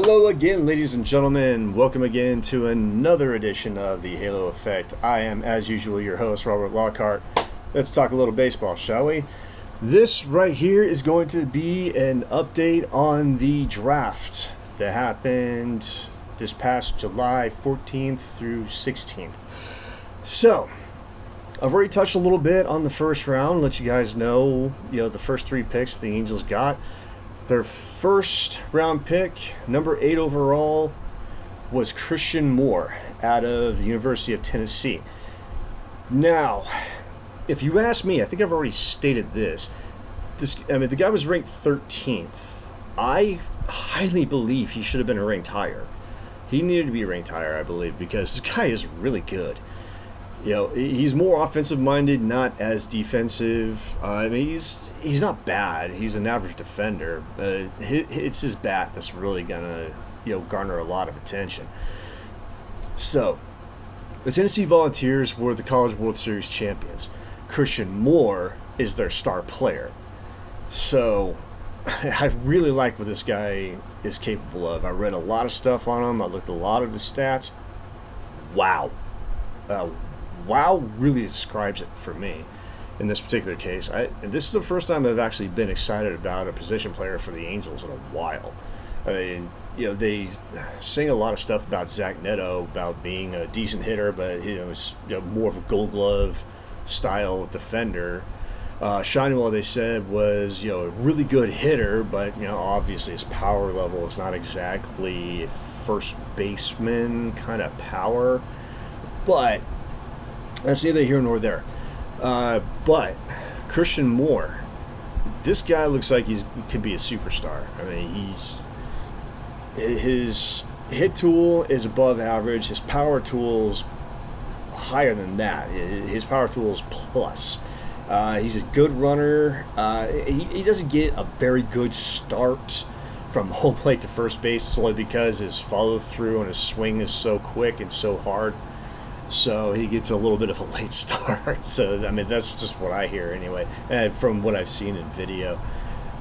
Hello again, ladies and gentlemen. Welcome again to another edition of the Halo Effect. I am, as usual, your host, Robert Lockhart. Let's talk a little baseball, shall we? This right here is going to be an update on the draft that happened this past July 14th through 16th. So, I've already touched a little bit on the first round, let you guys know, the first three picks the Angels got. Their first round pick, number 8 overall, was Christian Moore out of the University of Tennessee. Now, if you ask me, I think I've already stated this. The guy was ranked 13th. I highly believe he should have been ranked higher. He needed to be ranked higher, I believe, because this guy is really good. He's more offensive-minded, not as defensive. He's not bad. He's an average defender. It's his bat that's really gonna, garner a lot of attention. So, the Tennessee Volunteers were the College World Series champions. Christian Moore is their star player. So, I really like what this guy is capable of. I read a lot of stuff on him. I looked at a lot of his stats. Wow. Wow really describes it for me in this particular case. This is the first time I've actually been excited about a position player for the Angels in a while. They sing a lot of stuff about Zach Neto, about being a decent hitter, but he's more of a Gold Glove style defender. Shinewell, they said, was a really good hitter, but obviously his power level is not exactly first baseman kind of power. But that's neither here nor there. But Christian Moore, this guy looks like he could be a superstar. His hit tool is above average. His power tool's higher than that. His power tool is plus. He's a good runner. He doesn't get a very good start from home plate to first base solely because his follow through and his swing is so quick and so hard. So he gets a little bit of a late start. So, that's just what I hear anyway, and from what I've seen in video.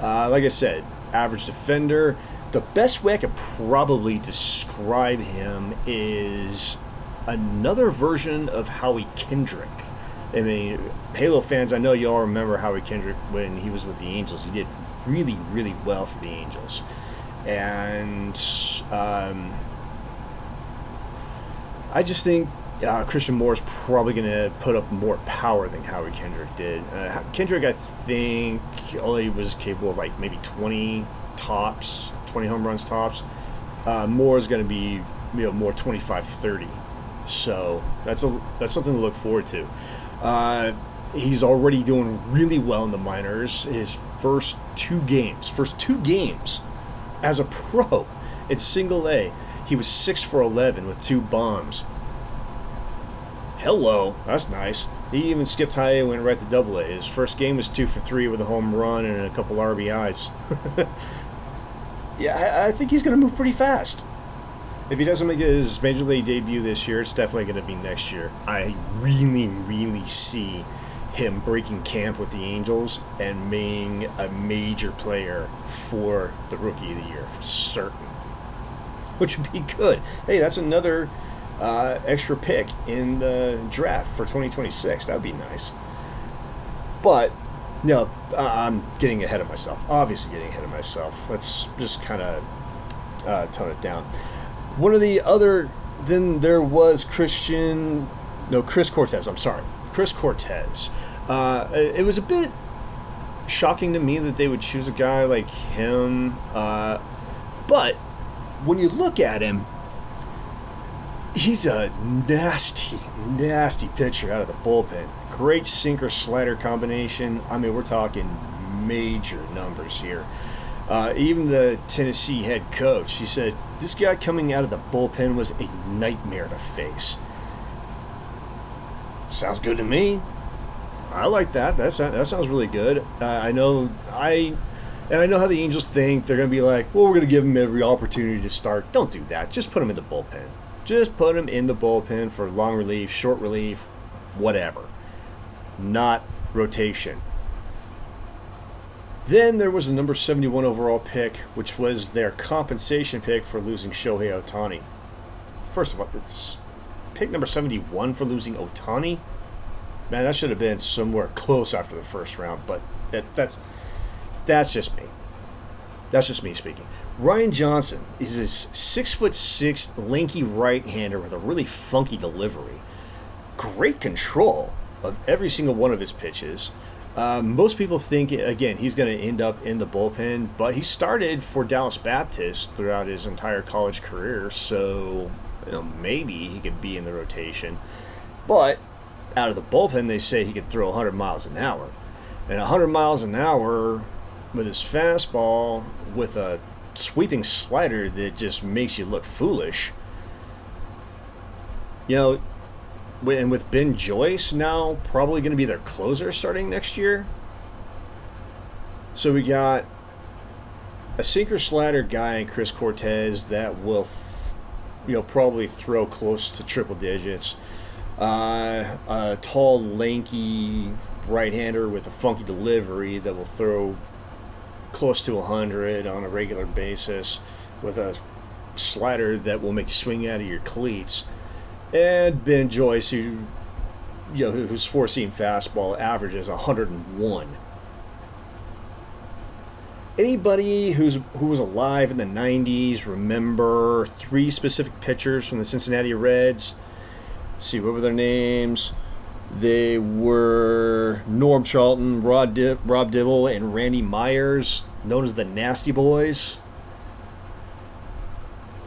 Like I said, average defender. The best way I could probably describe him is another version of Howie Kendrick. Halo fans, I know you all remember Howie Kendrick when he was with the Angels. He did really, really well for the Angels. And I just think Christian Moore is probably going to put up more power than Howie Kendrick did. Kendrick, I think, only was capable of maybe 20 home runs tops. Moore is going to be more 25, 30. So that's something to look forward to. He's already doing really well in the minors. His first two games as a pro in Single A, he was 6 for 11 with 2 bombs. Hello, that's nice. He even skipped high A and went right to Double A. His first game was 2 for 3 with a home run and a couple RBIs. Yeah, I think he's going to move pretty fast. If he doesn't make his Major League debut this year, it's definitely going to be next year. I really, really see him breaking camp with the Angels and being a major player for the Rookie of the Year, for certain. Which would be good. Hey, that's another extra pick in the draft for 2026. That would be nice. But, I'm getting ahead of myself. Obviously getting ahead of myself. Let's just kind of tone it down. One of the other, then there was Chris Cortez. I'm sorry. Chris Cortez. It was a bit shocking to me that they would choose a guy like him. But when you look at him, he's a nasty, nasty pitcher out of the bullpen. Great sinker-slider combination. We're talking major numbers here. Even the Tennessee head coach, he said, this guy coming out of the bullpen was a nightmare to face. Sounds good to me. I like that. That sounds really good. I know how the Angels think. They're going to be like, well, we're going to give him every opportunity to start. Don't do that. Just put him in the bullpen. Just put him in the bullpen for long relief, short relief, whatever. Not rotation. Then there was the number 71 overall pick, which was their compensation pick for losing Shohei Ohtani. First of all, it's pick number 71 for losing Ohtani. Man, that should have been somewhere close after the first round, but that's just me. That's just me speaking. Ryan Johnson is a 6'6" lanky right-hander with a really funky delivery. Great control of every single one of his pitches. Most people think, again, he's going to end up in the bullpen, but he started for Dallas Baptist throughout his entire college career, so maybe he could be in the rotation. But out of the bullpen, they say he could throw 100 miles an hour. And 100 miles an hour with his fastball, with a sweeping slider that just makes you look foolish. And with Ben Joyce now probably going to be their closer starting next year. So we got a sinker slider guy in Chris Cortez that will probably throw close to triple digits. A tall, lanky right-hander with a funky delivery that will throw close to 100 on a regular basis, with a slider that will make you swing out of your cleats. And Ben Joyce, whose four-seam fastball averages 101. Anybody who was alive in the 90s remember three specific pitchers from the Cincinnati Reds? Let's see, what were their names? They were Norm Charlton, Rob Dibble, and Randy Myers, known as the Nasty Boys.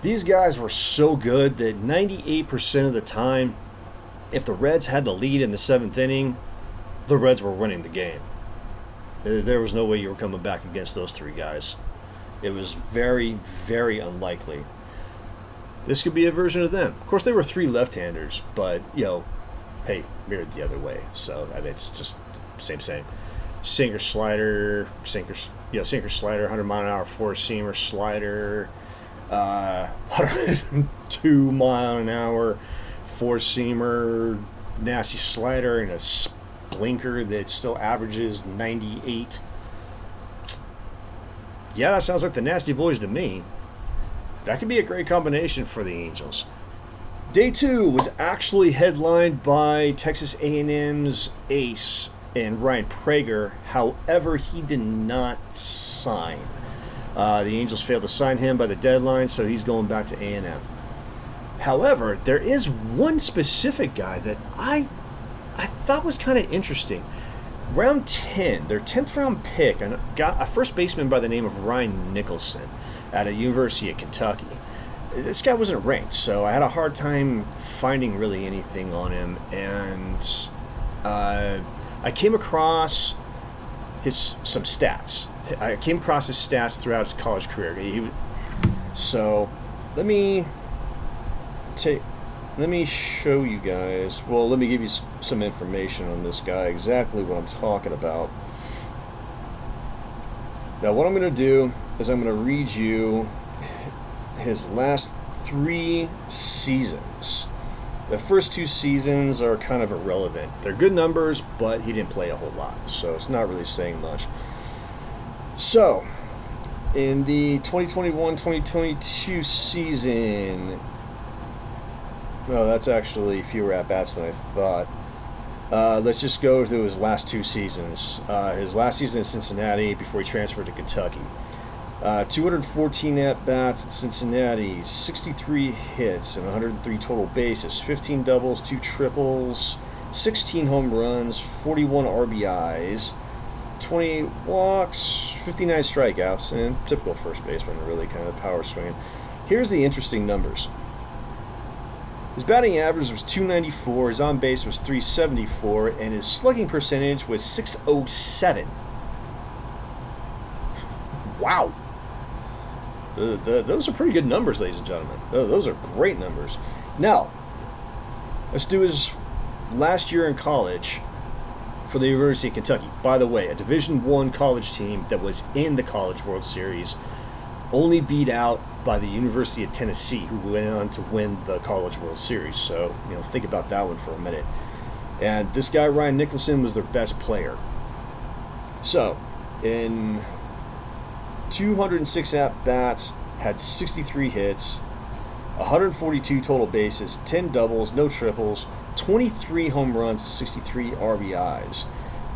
These guys were so good that 98% of the time, if the Reds had the lead in the seventh inning, the Reds were winning the game. There was no way you were coming back against those three guys. It was very, very unlikely. This could be a version of them. Of course, they were three left-handers, but, hey, mirrored the other way. So, it's just same. Sinker slider, 100-mile-an-hour four-seamer slider, 102-mile-an-hour four-seamer, nasty slider, and a blinker that still averages 98. Yeah, that sounds like the Nasty Boys to me. That could be a great combination for the Angels. Day 2 was actually headlined by Texas A&M's ace and Ryan Prager. However, he did not sign. The Angels failed to sign him by the deadline, so he's going back to A&M. However, there is one specific guy that I thought was kind of interesting. Round 10, their 10th round pick, and got a first baseman by the name of Ryan Nicholson at a University of Kentucky. This guy wasn't ranked, so I had a hard time finding really anything on him, and I came across some stats. I came across his stats throughout his college career. So let me show you guys. Well, let me give you some information on this guy, exactly what I'm talking about. Now, what I'm going to do is I'm going to read you his last 3 seasons. The first 2 seasons are kind of irrelevant. They're good numbers, but he didn't play a whole lot, so it's not really saying much. So, in the 2021-2022 season, no, that's actually fewer at-bats than I thought. Let's just go through his last 2 seasons. His last season in Cincinnati before he transferred to Kentucky. 214 at-bats at Cincinnati, 63 hits and 103 total bases, 15 doubles, 2 triples, 16 home runs, 41 RBIs, 28 walks, 59 strikeouts, and typical first baseman, really kind of power swinging. Here's the interesting numbers. His batting average was .294, his on-base was .374, and his slugging percentage was .607. Wow. Those are pretty good numbers, ladies and gentlemen. Those are great numbers. Now, let's do his last year in college for the University of Kentucky. By the way, a Division I college team that was in the College World Series, only beat out by the University of Tennessee, who went on to win the College World Series. So, think about that one for a minute. And this guy, Ryan Nicholson, was their best player. So, In 206 at-bats, had 63 hits, 142 total bases, 10 doubles, no triples, 23 home runs, 63 RBIs.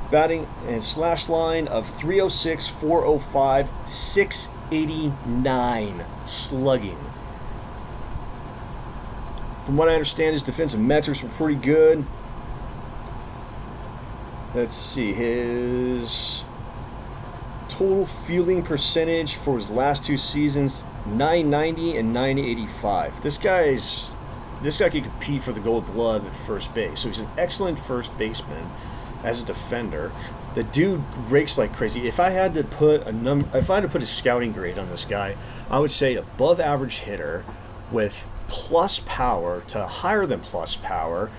Batting and slash line of 306, 405, 689 slugging. From what I understand, his defensive metrics were pretty good. Let's see, his total fielding percentage for his last 2 seasons, 990 and 985. This guy can compete for the Gold Glove at first base. So he's an excellent first baseman as a defender. The dude rakes like crazy. If I had to put a scouting grade on this guy, I would say above average hitter with plus power to higher than plus power.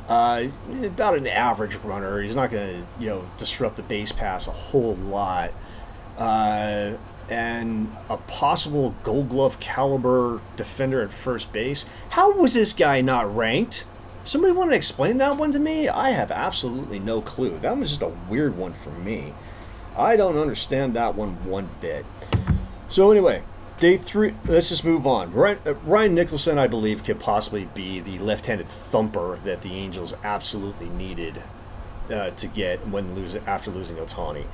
About an average runner. He's not going to, disrupt the base pass a whole lot. And a possible Gold Glove caliber defender at first base. How was this guy not ranked? Somebody want to explain that one to me? I have absolutely no clue. That was just a weird one for me. I don't understand that one bit. So anyway, day 3, let's just move on. Ryan Nicholson, I believe, could possibly be the left-handed thumper that the Angels absolutely needed to get after losing Ohtani.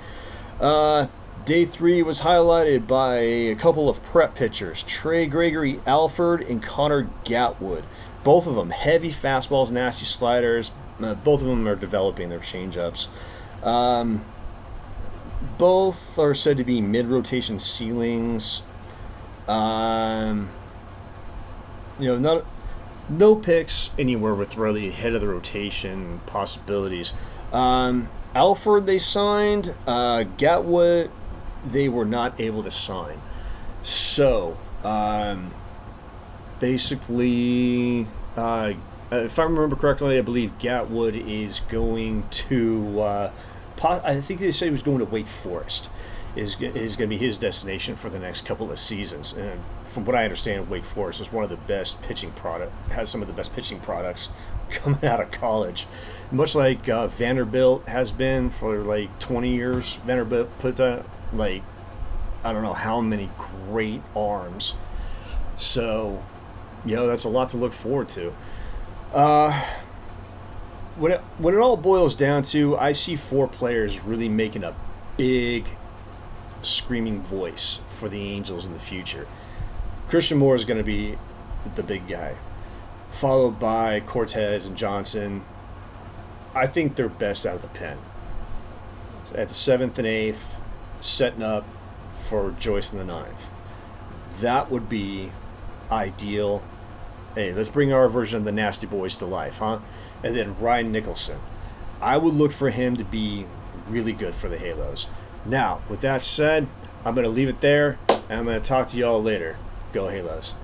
Day 3 was highlighted by a couple of prep pitchers, Trey Gregory Alford and Connor Gatwood. Both of them heavy fastballs, nasty sliders. Both of them are developing their changeups. Both are said to be mid-rotation ceilings. No picks anywhere with really head of the rotation possibilities. Alford they signed. Gatwood they were not able to sign. So basically, if I remember correctly, I believe Gatwood is going to. I think they said he was going to Wake Forest. Is going to be his destination for the next couple of seasons. And from what I understand, Wake Forest is one of the best has some of the best pitching products coming out of college. Much like Vanderbilt has been for like 20 years. Vanderbilt put I don't know how many great arms. So, that's a lot to look forward to. When it all boils down to, I see 4 players really making a big screaming voice for the Angels in the future. Christian Moore is going to be the big guy, followed by Cortez and Johnson. I think they're best out of the pen. At the 7th and 8th, setting up for Joyce in the 9th. That would be ideal. Hey, let's bring our version of the Nasty Boys to life, huh? And then Ryan Nicholson. I would look for him to be really good for the Halos. Now, with that said, I'm going to leave it there, and I'm going to talk to you all later. Go Halos.